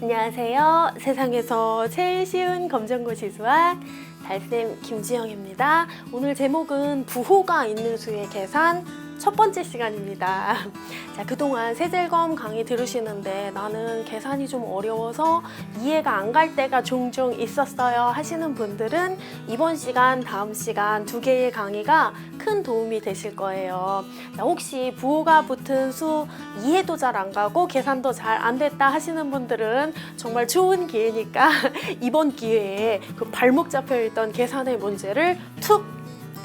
안녕하세요. 세상에서 제일 쉬운 검정고시 수학 달쌤 김지영입니다. 오늘 제목은 부호가 있는 수의 계산 첫 번째 시간입니다. 자, 그동안 세젤검 강의 들으시는데 나는 계산이 좀 어려워서 이해가 안 갈 때가 종종 있었어요 하시는 분들은 이번 시간, 다음 시간 두 개의 강의가 큰 도움이 되실 거예요. 자, 혹시 부호가 붙은 수 이해도 잘 안 가고 계산도 잘 안 됐다 하시는 분들은 정말 좋은 기회니까 이번 기회에 그 발목 잡혀있던 계산의 문제를 툭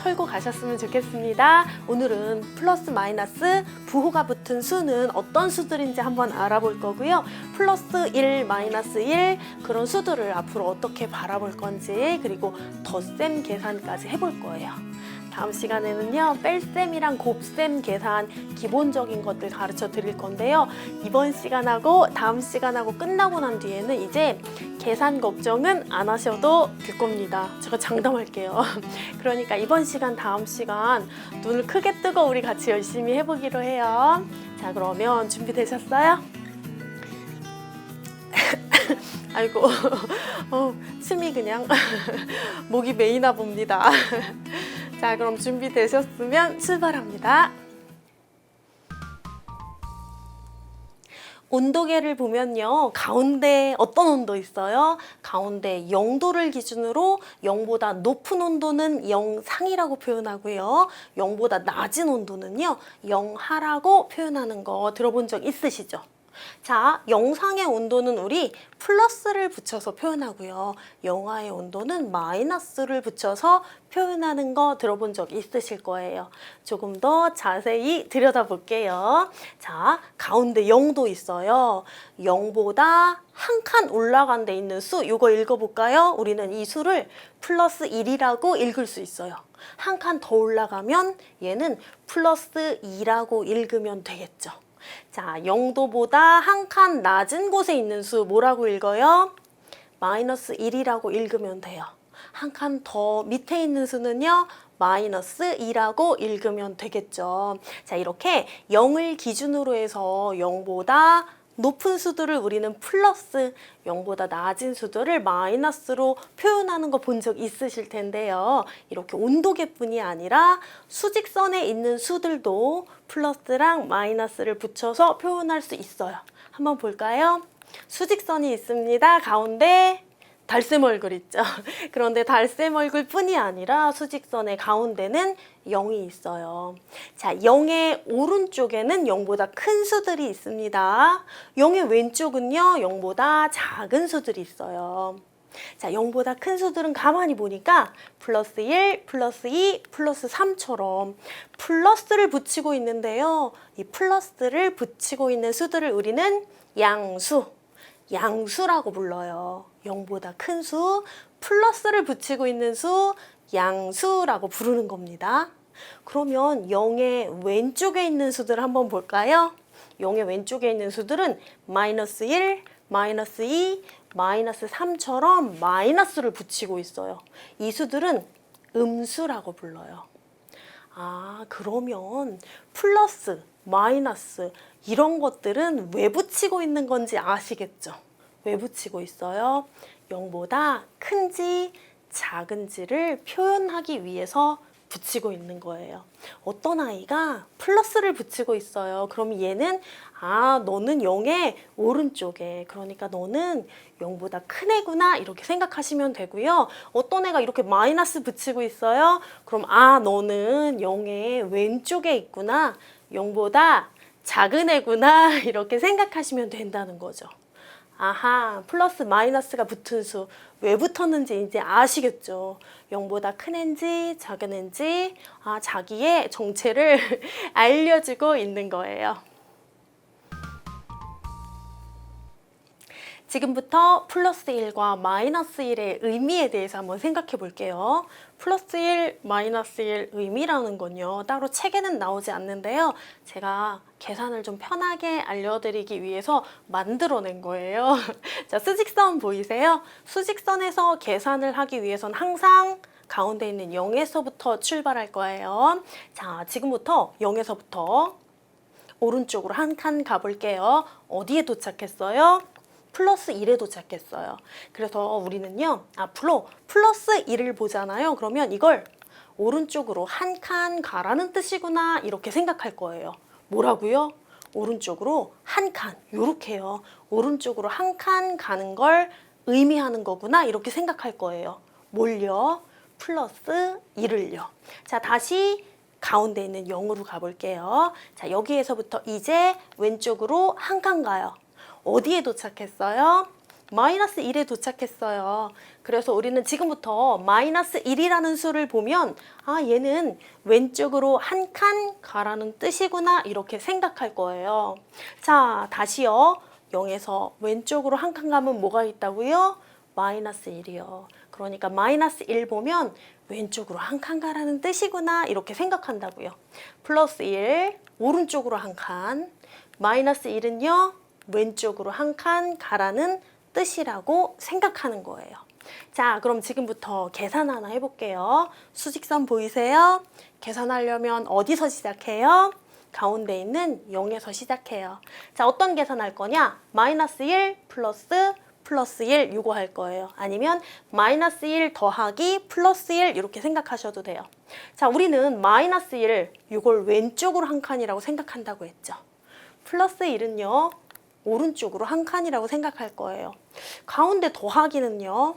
털고 가셨으면 좋겠습니다. 오늘은 플러스 마이너스 부호가 붙은 수는 어떤 수들인지 한번 알아볼 거고요. 플러스 1, 마이너스 1 그런 수들을 앞으로 어떻게 바라볼 건지 그리고 덧셈 계산까지 해볼 거예요. 다음 시간에는요, 뺄셈이랑 곱셈 계산 기본적인 것들 가르쳐 드릴 건데요. 이번 시간하고 다음 시간하고 끝나고 난 뒤에는 이제 계산 걱정은 안 하셔도 될 겁니다. 제가 장담할게요. 그러니까 이번 시간, 다음 시간 눈을 크게 뜨고 우리 같이 열심히 해보기로 해요. 자, 그러면 준비되셨어요? 아이고, 숨이 그냥 목이 메이나 봅니다. 자, 그럼 준비되셨으면 출발합니다. 온도계를 보면요, 가운데 어떤 온도 있어요? 가운데 0도를 기준으로 0보다 높은 온도는 0상이라고 표현하고요. 0보다 낮은 온도는요, 0하라고 표현하는 거 들어본 적 있으시죠? 자, 영상의 온도는 우리 플러스를 붙여서 표현하고요. 영하의 온도는 마이너스를 붙여서 표현하는 거 들어본 적 있으실 거예요. 조금 더 자세히 들여다볼게요. 자, 가운데 0도 있어요. 0보다 한 칸 올라간 데 있는 수, 이거 읽어볼까요? 우리는 이 수를 플러스 1이라고 읽을 수 있어요. 한 칸 더 올라가면 얘는 플러스 2라고 읽으면 되겠죠. 자, 0도보다 한 칸 낮은 곳에 있는 수 뭐라고 읽어요? 마이너스 1이라고 읽으면 돼요. 한 칸 더 밑에 있는 수는요, 마이너스 2라고 읽으면 되겠죠. 자, 이렇게 0을 기준으로 해서 0보다 높은 수들을 우리는 플러스, 0보다 낮은 수들을 마이너스로 표현하는 거 본 적 있으실 텐데요. 이렇게 온도계뿐이 아니라 수직선에 있는 수들도 플러스랑 마이너스를 붙여서 표현할 수 있어요. 한번 볼까요? 수직선이 있습니다. 가운데 달샘 얼굴 있죠. 그런데 달샘 얼굴 뿐이 아니라 수직선의 가운데는 0이 있어요. 자, 0의 오른쪽에는 0보다 큰 수들이 있습니다. 0의 왼쪽은요, 0보다 작은 수들이 있어요. 자, 0보다 큰 수들은 가만히 보니까 플러스 1, 플러스 2, 플러스 3처럼 플러스를 붙이고 있는데요. 이 플러스를 붙이고 있는 수들을 우리는 양수, 양수라고 불러요. 0보다 큰 수, 플러스를 붙이고 있는 수, 양수라고 부르는 겁니다. 그러면 0의 왼쪽에 있는 수들 한번 볼까요? 0의 왼쪽에 있는 수들은 마이너스 1, 마이너스 2, 마이너스 3처럼 마이너스를 붙이고 있어요. 이 수들은 음수라고 불러요. 아, 그러면 플러스, 마이너스 이런 것들은 왜 붙이고 있는 건지 아시겠죠? 왜 붙이고 있어요? 0보다 큰지 작은지를 표현하기 위해서 붙이고 있는 거예요. 어떤 아이가 플러스를 붙이고 있어요. 그럼 얘는 너는 0의 오른쪽에, 그러니까 너는 0보다 큰 애구나 이렇게 생각하시면 되고요. 어떤 애가 이렇게 마이너스 붙이고 있어요. 그럼 너는 0의 왼쪽에 있구나, 0보다 작은 애구나 이렇게 생각하시면 된다는 거죠. 아하, 플러스 마이너스가 붙은 수 왜 붙었는지 이제 아시겠죠? 0보다 큰 애인지 작은 애인지 자기의 정체를 알려주고 있는 거예요. 지금부터 플러스 1과 마이너스 1의 의미에 대해서 한번 생각해 볼게요. 플러스 1, 마이너스 1 의미라는 건요, 따로 책에는 나오지 않는데요. 제가 계산을 좀 편하게 알려드리기 위해서 만들어낸 거예요. 자, 수직선 보이세요? 수직선에서 계산을 하기 위해선 항상 가운데 있는 0에서부터 출발할 거예요. 자, 지금부터 0에서부터 오른쪽으로 한 칸 가볼게요. 어디에 도착했어요? 플러스 1에 도착했어요. 그래서 우리는요, 앞으로 플러스 1을 보잖아요. 그러면 이걸 오른쪽으로 한 칸 가라는 뜻이구나 이렇게 생각할 거예요. 뭐라고요? 오른쪽으로 한 칸, 요렇게요. 오른쪽으로 한 칸 가는 걸 의미하는 거구나 이렇게 생각할 거예요. 뭘요? 플러스 1을요. 자, 다시 가운데 있는 0으로 가볼게요. 자, 여기에서부터 이제 왼쪽으로 한 칸 가요. 어디에 도착했어요? 마이너스 1에 도착했어요. 그래서 우리는 지금부터 마이너스 1이라는 수를 보면 얘는 왼쪽으로 한 칸 가라는 뜻이구나 이렇게 생각할 거예요. 자, 다시요. 0에서 왼쪽으로 한 칸 가면 뭐가 있다고요? 마이너스 1이요. 그러니까 마이너스 1 보면 왼쪽으로 한 칸 가라는 뜻이구나 이렇게 생각한다고요. 플러스 1, 오른쪽으로 한 칸. 마이너스 1은요. 왼쪽으로 한 칸 가라는 뜻이라고 생각하는 거예요. 자, 그럼 지금부터 계산 하나 해볼게요. 수직선 보이세요? 계산하려면 어디서 시작해요? 가운데 있는 0에서 시작해요. 자, 어떤 계산할 거냐? 마이너스 1 플러스 1 이거 할 거예요. 아니면 마이너스 1 더하기 플러스 1 이렇게 생각하셔도 돼요. 자, 우리는 마이너스 1 이걸 왼쪽으로 한 칸이라고 생각한다고 했죠. 플러스 1은요. 오른쪽으로 한 칸이라고 생각할 거예요. 가운데 더하기는요.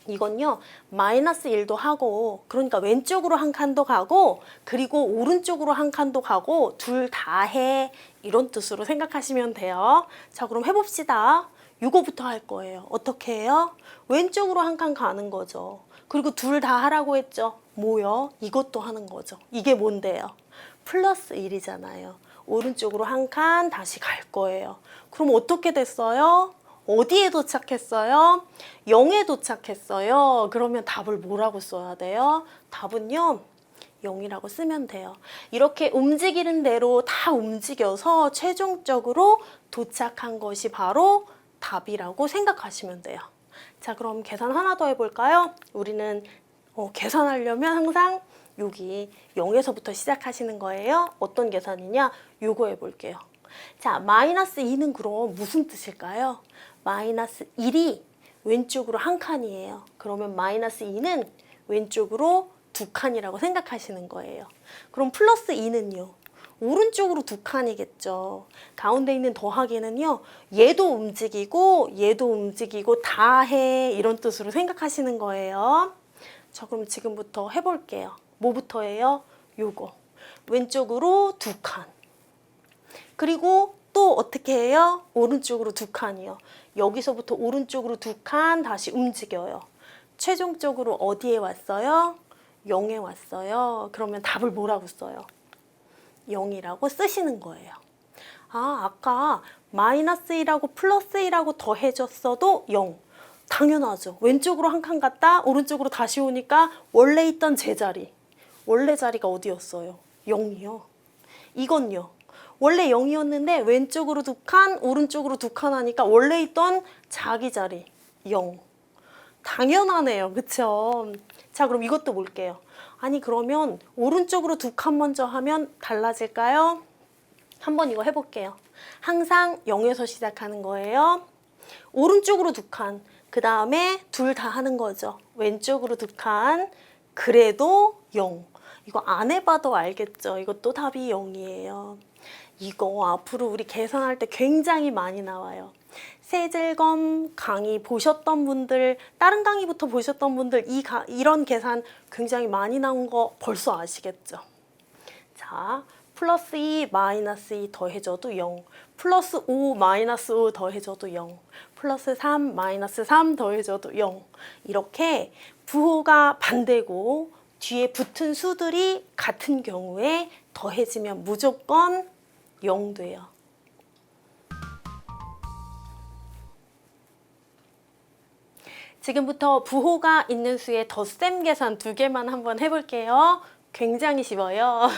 이건요. 마이너스 1도 하고 그러니까 왼쪽으로 한 칸도 가고 그리고 오른쪽으로 한 칸도 가고 둘 다 해 이런 뜻으로 생각하시면 돼요. 자, 그럼 해봅시다. 이거부터 할 거예요. 어떻게 해요? 왼쪽으로 한 칸 가는 거죠. 그리고 둘 다 하라고 했죠. 뭐요? 이것도 하는 거죠. 이게 뭔데요? 플러스 1이잖아요. 오른쪽으로 한 칸 다시 갈 거예요. 그럼 어떻게 됐어요? 어디에 도착했어요? 0에 도착했어요. 그러면 답을 뭐라고 써야 돼요? 답은요. 0이라고 쓰면 돼요. 이렇게 움직이는 대로 다 움직여서 최종적으로 도착한 것이 바로 답이라고 생각하시면 돼요. 자, 그럼 계산 하나 더 해볼까요? 우리는 계산하려면 항상 여기 0에서부터 시작하시는 거예요. 어떤 계산이냐? 요거 해볼게요. 자, 마이너스 2는 그럼 무슨 뜻일까요? 마이너스 1이 왼쪽으로 한 칸이에요. 그러면 마이너스 2는 왼쪽으로 두 칸이라고 생각하시는 거예요. 그럼 플러스 2는요? 오른쪽으로 두 칸이겠죠. 가운데 있는 더하기는요. 얘도 움직이고 다 해 이런 뜻으로 생각하시는 거예요. 자, 그럼 지금부터 해볼게요. 뭐부터 해요? 요거. 왼쪽으로 두 칸. 그리고 또 어떻게 해요? 오른쪽으로 두 칸이요. 여기서부터 오른쪽으로 두 칸 다시 움직여요. 최종적으로 어디에 왔어요? 0에 왔어요. 그러면 답을 뭐라고 써요? 0이라고 쓰시는 거예요. 아까 마이너스 1하고 플러스 1하고 더해졌어도 0. 당연하죠. 왼쪽으로 한 칸 갔다 오른쪽으로 다시 오니까 원래 있던 제자리. 원래 자리가 어디였어요? 0이요. 이건요. 원래 0이었는데 왼쪽으로 두 칸, 오른쪽으로 두 칸 하니까 원래 있던 자기 자리 0. 당연하네요. 그쵸? 자, 그럼 이것도 볼게요. 아니, 그러면 오른쪽으로 두 칸 먼저 하면 달라질까요? 한번 이거 해볼게요. 항상 0에서 시작하는 거예요. 오른쪽으로 두 칸, 그 다음에 둘 다 하는 거죠. 왼쪽으로 두 칸, 그래도 0. 이거 안 해봐도 알겠죠? 이것도 답이 0이에요. 이거 앞으로 우리 계산할 때 굉장히 많이 나와요. 세질검 강의 보셨던 분들, 다른 강의부터 보셨던 분들 이런 계산 굉장히 많이 나온 거 벌써 아시겠죠? 자, 플러스 2, 마이너스 2 더해줘도 0, 플러스 5, 마이너스 5 더해줘도 0, 플러스 3, 마이너스 3 더해줘도 0. 이렇게 부호가 반대고 뒤에 붙은 수들이 같은 경우에 더해지면 무조건 0 돼요. 지금부터 부호가 있는 수의 덧셈 계산 두 개만 한번 해볼게요. 굉장히 쉬워요.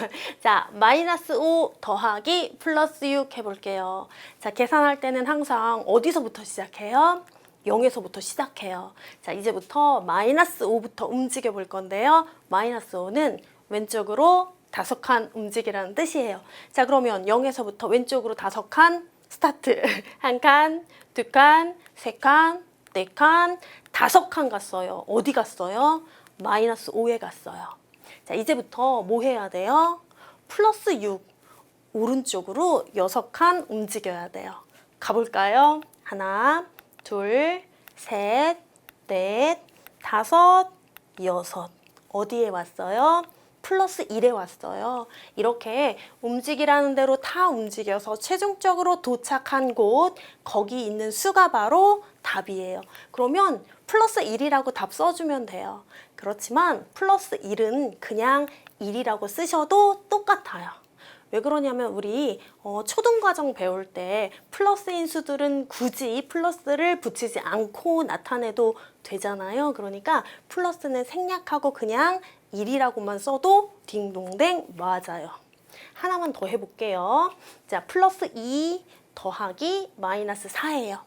자, 마이너스 5 더하기 플러스 6 해볼게요. 자, 계산할 때는 항상 어디서부터 시작해요? 0에서부터 시작해요. 자, 이제부터 마이너스 5부터 움직여 볼 건데요. 마이너스 5는 왼쪽으로 5칸 움직이라는 뜻이에요. 자, 그러면 0에서부터 왼쪽으로 5칸 스타트. 한 칸, 두 칸, 세 칸, 네 칸, 다섯 칸 갔어요. 어디 갔어요? 마이너스 5에 갔어요. 자, 이제부터 뭐 해야 돼요? 플러스 6. 오른쪽으로 6칸 움직여야 돼요. 가볼까요? 하나, 둘, 셋, 넷, 다섯, 여섯. 어디에 왔어요? 플러스 1에 왔어요. 이렇게 움직이라는 대로 다 움직여서 최종적으로 도착한 곳, 거기 있는 수가 바로 답이에요. 그러면 플러스 1이라고 답 써주면 돼요. 그렇지만 플러스 1은 그냥 1이라고 쓰셔도 똑같아요. 왜 그러냐면 우리 초등과정 배울 때 플러스인 수들은 굳이 플러스를 붙이지 않고 나타내도 되잖아요. 그러니까 플러스는 생략하고 그냥 1이라고만 써도 딩동댕 맞아요. 하나만 더 해볼게요. 자, 플러스 2 더하기 마이너스 4예요.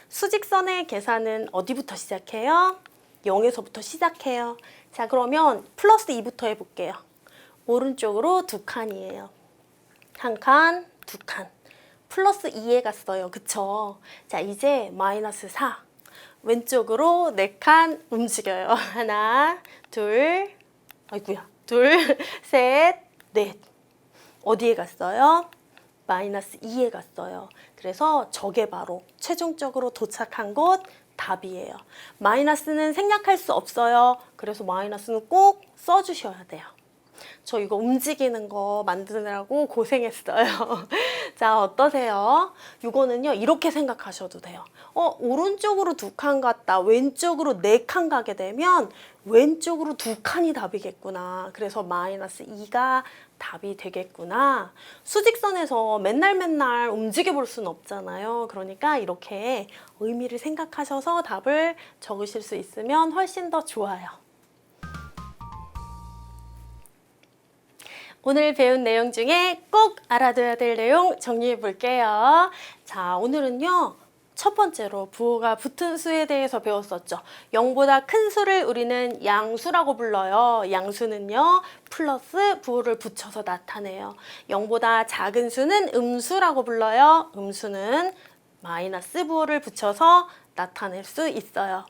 수직선의 계산은 어디부터 시작해요? 0에서부터 시작해요. 자, 그러면 플러스 2부터 해볼게요. 오른쪽으로 두 칸이에요. 한 칸, 두 칸. 플러스 2에 갔어요. 그쵸? 자, 이제 마이너스 4. 왼쪽으로 네 칸 움직여요. 하나, 둘, 아이고야. 둘, 셋, 넷. 어디에 갔어요? 마이너스 2에 갔어요. 그래서 저게 바로 최종적으로 도착한 곳 답이에요. 마이너스는 생략할 수 없어요. 그래서 마이너스는 꼭 써주셔야 돼요. 저 이거 움직이는 거 만드느라고 고생했어요. 자, 어떠세요? 이거는요, 이렇게 생각하셔도 돼요. 오른쪽으로 두 칸 갔다, 왼쪽으로 네 칸 가게 되면 왼쪽으로 두 칸이 답이겠구나. 그래서 마이너스 2가 답이 되겠구나. 수직선에서 맨날 움직여 볼 수는 없잖아요. 그러니까 이렇게 의미를 생각하셔서 답을 적으실 수 있으면 훨씬 더 좋아요. 오늘 배운 내용 중에 꼭 알아둬야 될 내용 정리해 볼게요. 자, 오늘은요, 첫 번째로 부호가 붙은 수에 대해서 배웠었죠. 0보다 큰 수를 우리는 양수라고 불러요. 양수는요, 플러스 부호를 붙여서 나타내요. 0보다 작은 수는 음수라고 불러요. 음수는 마이너스 부호를 붙여서 나타낼 수 있어요.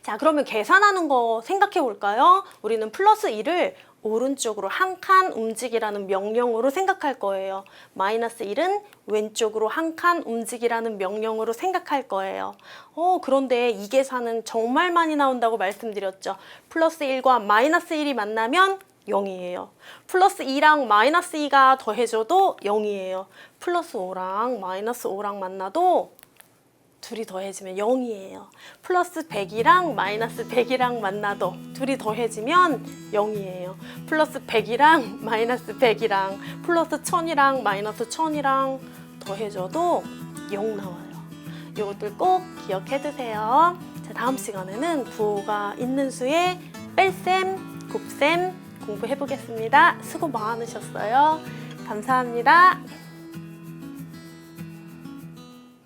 자, 그러면 계산하는 거 생각해 볼까요? 우리는 플러스 1을 오른쪽으로 한 칸 움직이라는 명령어로 생각할 거예요. 마이너스 1은 왼쪽으로 한 칸 움직이라는 명령어로 생각할 거예요. 그런데 이 계산은 정말 많이 나온다고 말씀드렸죠. 플러스 1과 마이너스 1이 만나면 0이에요. 플러스 2랑 마이너스 2가 더해져도 0이에요. 플러스 5랑 마이너스 5랑 만나도 둘이 더해지면 0이에요. 플러스 100이랑 마이너스 100이랑 만나도 둘이 더해지면 0이에요. 플러스 100이랑 마이너스 100이랑 플러스 1000이랑 마이너스 1000이랑 더해져도 0 나와요. 이것들 꼭 기억해 두세요. 자, 다음 시간에는 부호가 있는 수의 뺄셈, 곱셈 공부해 보겠습니다. 수고 많으셨어요. 감사합니다.